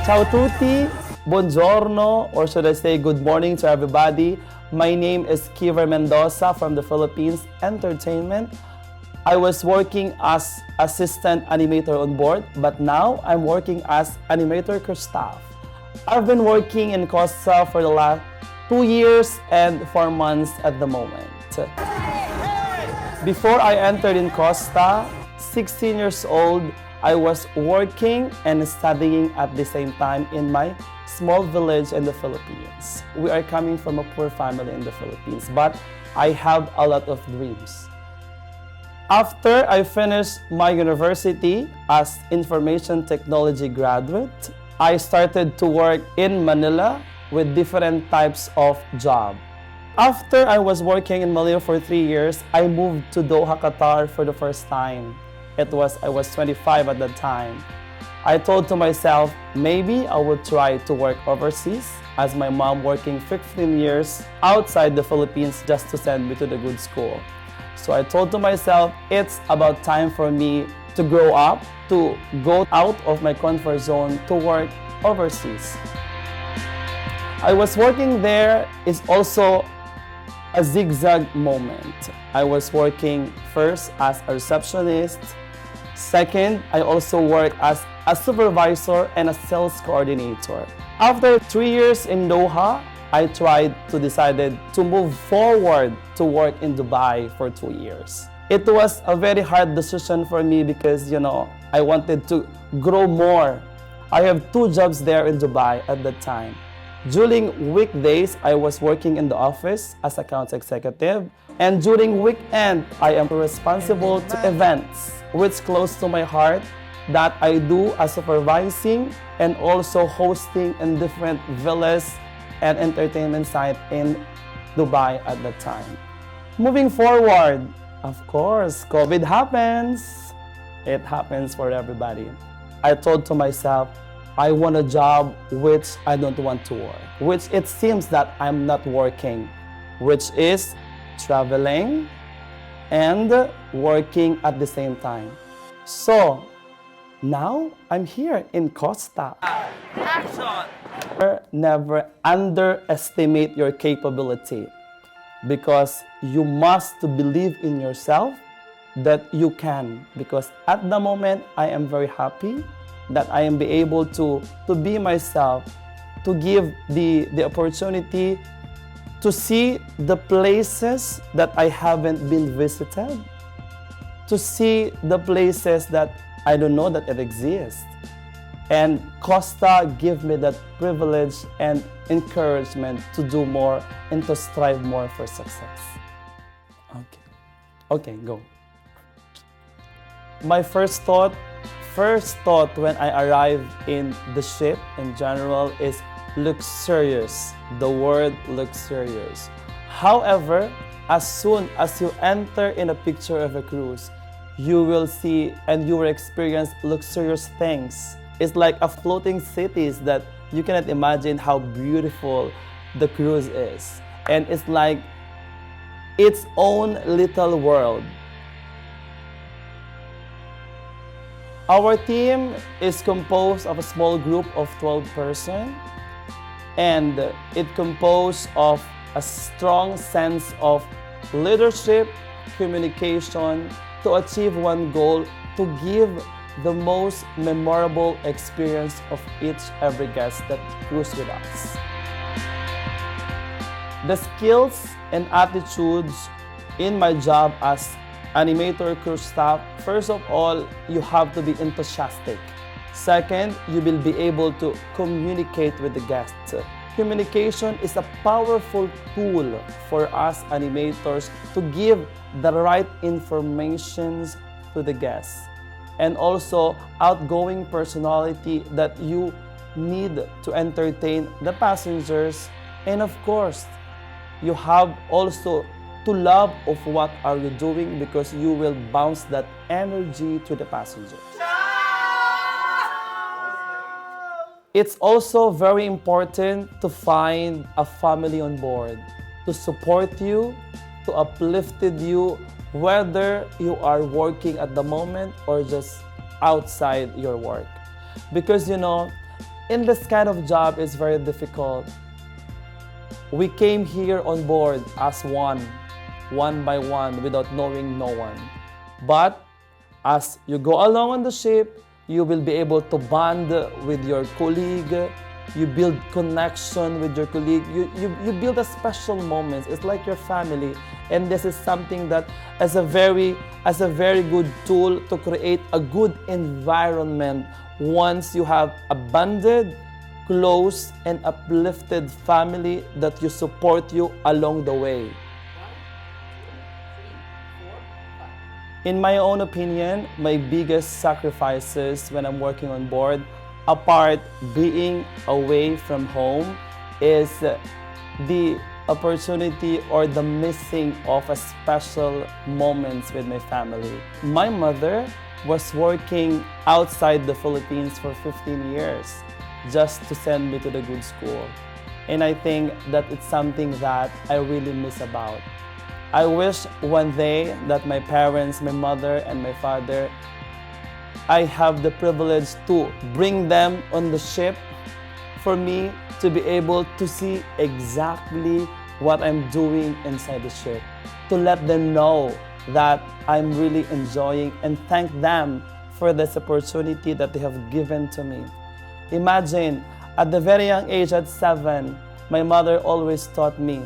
Ciao tutti, buongiorno, or should I say good morning to everybody. My name is Khiver Mendoza from the Philippines Entertainment. I was working as assistant animator on board, but now I'm working as animator staff. I've been working in Costa for the last 2 years and 4 months at the moment. Before I entered in Costa, 16 years old, I was working and studying at the same time in my small village in the Philippines. We are coming from a poor family in the Philippines, but I have a lot of dreams. After I finished my university as information technology graduate, I started to work in Manila with different types of job. After I was working in Manila for 3 years, I moved to Doha, Qatar for the first time. I was 25 at that time. I told to myself, maybe I would try to work overseas, as my mom working 15 years outside the Philippines just to send me to the good school. So I told to myself, it's about time for me to grow up, to go out of my comfort zone to work overseas. I was working there is also a zigzag moment. I was working first as a receptionist. Second, I also worked as a supervisor and a sales coordinator. After 3 years in Doha, I decided to move forward to work in Dubai for 2 years. It was a very hard decision for me because, I wanted to grow more. I have 2 jobs there in Dubai at that time. During weekdays, I was working in the office as account executive. And during weekend, I am responsible to events, which close to my heart, that I do as supervising and also hosting in different villas and entertainment sites in Dubai at that time. Moving forward, of course, COVID happens. It happens for everybody. I told to myself, I want a job which I don't want to work, which it seems that I'm not working, which is traveling and working at the same time. So now I'm here in Costa. Action! Never underestimate your capability, because you must believe in yourself that you can. Because at the moment, I am very happy that I am be able to be myself, to give the opportunity to see the places that I haven't been visited, to see the places that I don't know that it exists. And Costa give me that privilege and encouragement to do more and to strive more for success. Okay, go. My first thought when I arrived in the ship in general is luxurious. The word luxurious. However, as soon as you enter in a picture of a cruise, you will see and you will experience luxurious things. It's like a floating cities that you cannot imagine how beautiful the cruise is. And it's like its own little world. Our team is composed of a small group of 12 persons, and it composed of a strong sense of leadership, communication, to achieve one goal, to give the most memorable experience of every guest that cruise with us. The skills and attitudes in my job as animator cruise staff, first of all, you have to be enthusiastic. Second, you will be able to communicate with the guests. Communication is a powerful tool for us animators to give the right information to the guests. And also, outgoing personality that you need to entertain the passengers. And of course, you have also to love of what are you doing, because you will bounce that energy to the passengers. It's also very important to find a family on board to support you, to uplift you, whether you are working at the moment or just outside your work. Because in this kind of job, it's very difficult. We came here on board as one by one, without knowing no one. But as you go along on the ship, you will be able to bond with your colleague. You build connection with your colleague. You build a special moments. It's like your family. And this is something that as a very good tool to create a good environment once you have a bonded, close, and uplifted family that you support you along the way. In my own opinion, my biggest sacrifices when I'm working on board, apart being away from home, is the opportunity or the missing of a special moments with my family. My mother was working outside the Philippines for 15 years just to send me to the good school. And I think that it's something that I really miss about. I wish one day that my parents, my mother and my father, I have the privilege to bring them on the ship for me to be able to see exactly what I'm doing inside the ship, to let them know that I'm really enjoying, and thank them for this opportunity that they have given to me. Imagine, at the very young age, at 7, my mother always taught me,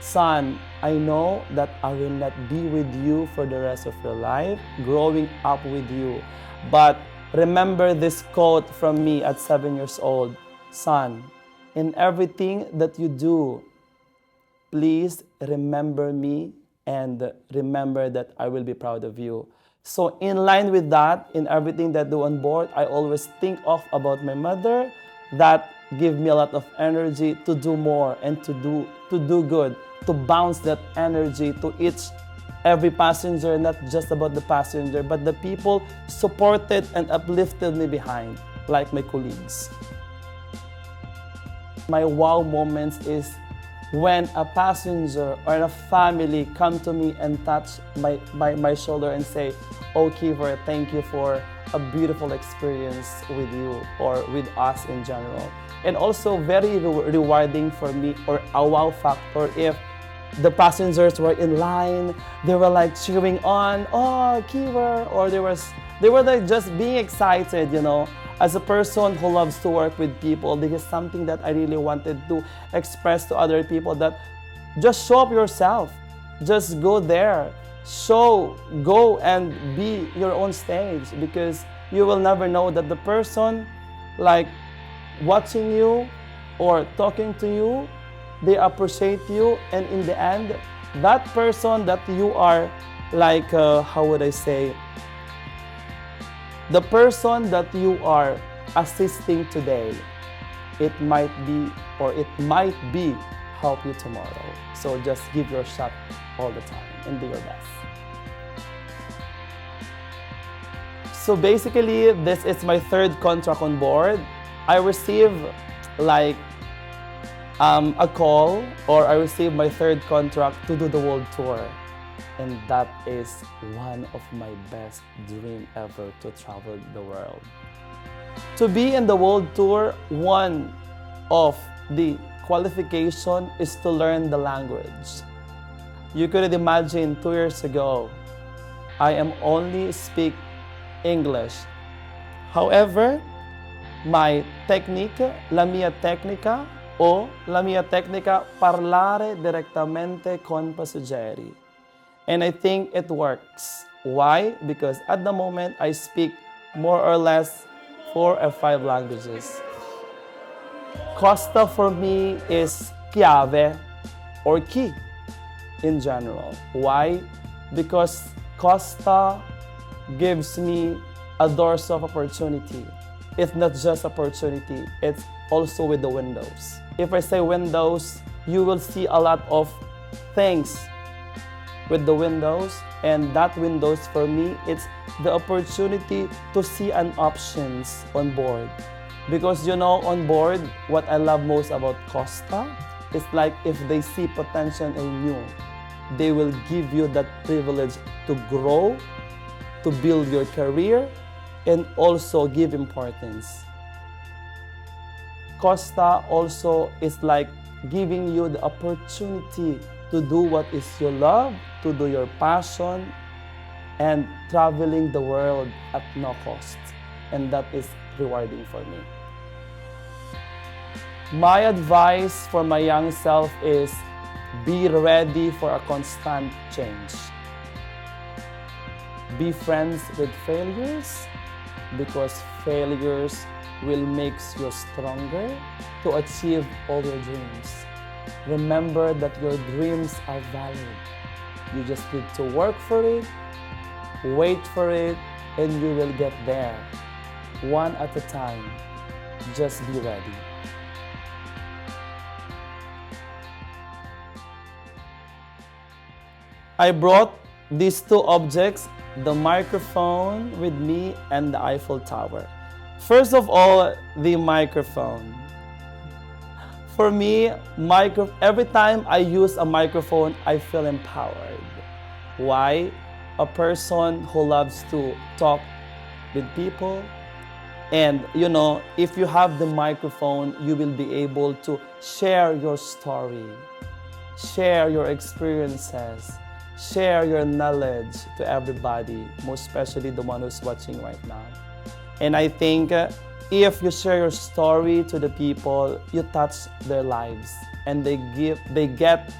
"Son, I know that I will not be with you for the rest of your life, growing up with you. But remember this quote from me at 7 years old. Son, in everything that you do, please remember me and remember that I will be proud of you." So in line with that, in everything that I do on board, I always think of about my mother. That give me a lot of energy to do more and to do good, to bounce that energy to every passenger, not just about the passenger, but the people supported and uplifted me behind, like my colleagues. My wow moments is when a passenger or a family come to me and touch my shoulder and say, "Oh, Khiver, thank you for a beautiful experience with you," or with us in general. And also very rewarding for me, or a wow factor, if the passengers were in line, they were like cheering on, "Oh, Khiver," or they were like just being excited, you know. As a person who loves to work with people, this is something that I really wanted to express to other people, that just show up yourself. Just go there. Go and be your own stage, because you will never know that the person like watching you or talking to you, they appreciate you, and in the end, that person that you are like, how would I say, the person that you are assisting today, it might be help you tomorrow. So just give your shot all the time and do your best. So basically, this is my 3rd contract on board. I receive like a call, or I received my 3rd contract to do the world tour. And that is one of my best dream ever, to travel the world. To be in the world tour, one of the qualification is to learn the language. You could imagine 2 years ago, I am only speak English. However, my technique, la mia tecnica, o la mia tecnica parlare direttamente con passeggeri. And I think it works. Why? Because at the moment, I speak more or less 4 or 5 languages. Costa for me is chiave or key in general. Why? Because Costa gives me a doors of opportunity. It's not just opportunity, it's also with the windows. If I say windows, you will see a lot of things with the windows, and that windows for me, it's the opportunity to see an options on board. Because you know, on board, what I love most about Costa is like if they see potential in you, they will give you that privilege to grow, to build your career, and also give importance. Costa also is like giving you the opportunity to do what is your love, to do your passion, and traveling the world at no cost. And that is rewarding for me. My advice for my young self is be ready for a constant change. Be friends with failures because failures will make you stronger to achieve all your dreams. Remember that your dreams are valid. You just need to work for it, wait for it, and you will get there. One at a time. Just be ready. I brought these two objects, the microphone with me and the Eiffel Tower. First of all, the microphone. For me, every time I use a microphone, I feel empowered. Why? A person who loves to talk with people. And if you have the microphone, you will be able to share your story, share your experiences, share your knowledge to everybody, most especially the one who's watching right now. And I think if you share your story to the people, you touch their lives and they get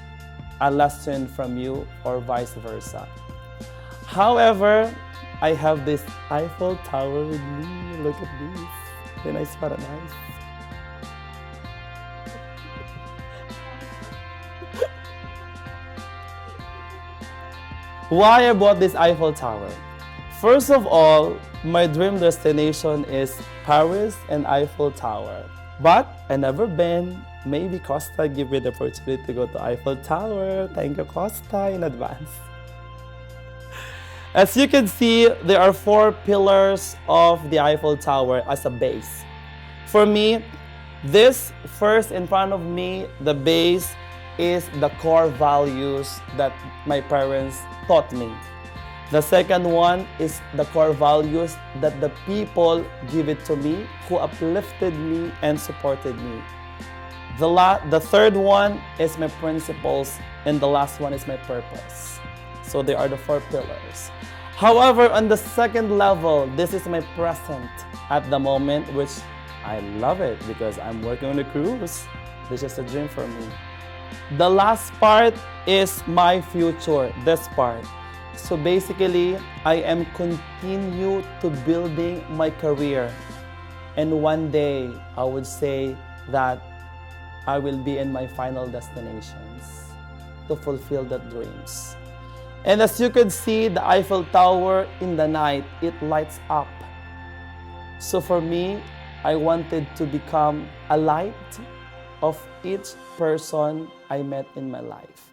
a lesson from you or vice versa. However, I have this Eiffel Tower with me. Look at this. Then I spot a nice. Why I bought this Eiffel Tower? First of all, my dream destination is Paris and Eiffel Tower. But I never been. Maybe Costa give me the opportunity to go to Eiffel Tower. Thank you, Costa, in advance. As you can see, there are 4 pillars of the Eiffel Tower as a base. For me, this first in front of me, the base, is the core values that my parents taught me. The second one is the core values that the people give it to me, who uplifted me and supported me. The third one is my principles, and the last one is my purpose. So they are the 4 pillars. However, on the second level, this is my present at the moment, which I love it because I'm working on a cruise. This is a dream for me. The last part is my future, this part. So basically, I am continue to building my career. And one day, I would say that I will be in my final destinations to fulfill the dreams. And as you can see, the Eiffel Tower in the night, it lights up. So for me, I wanted to become a light of each person I met in my life.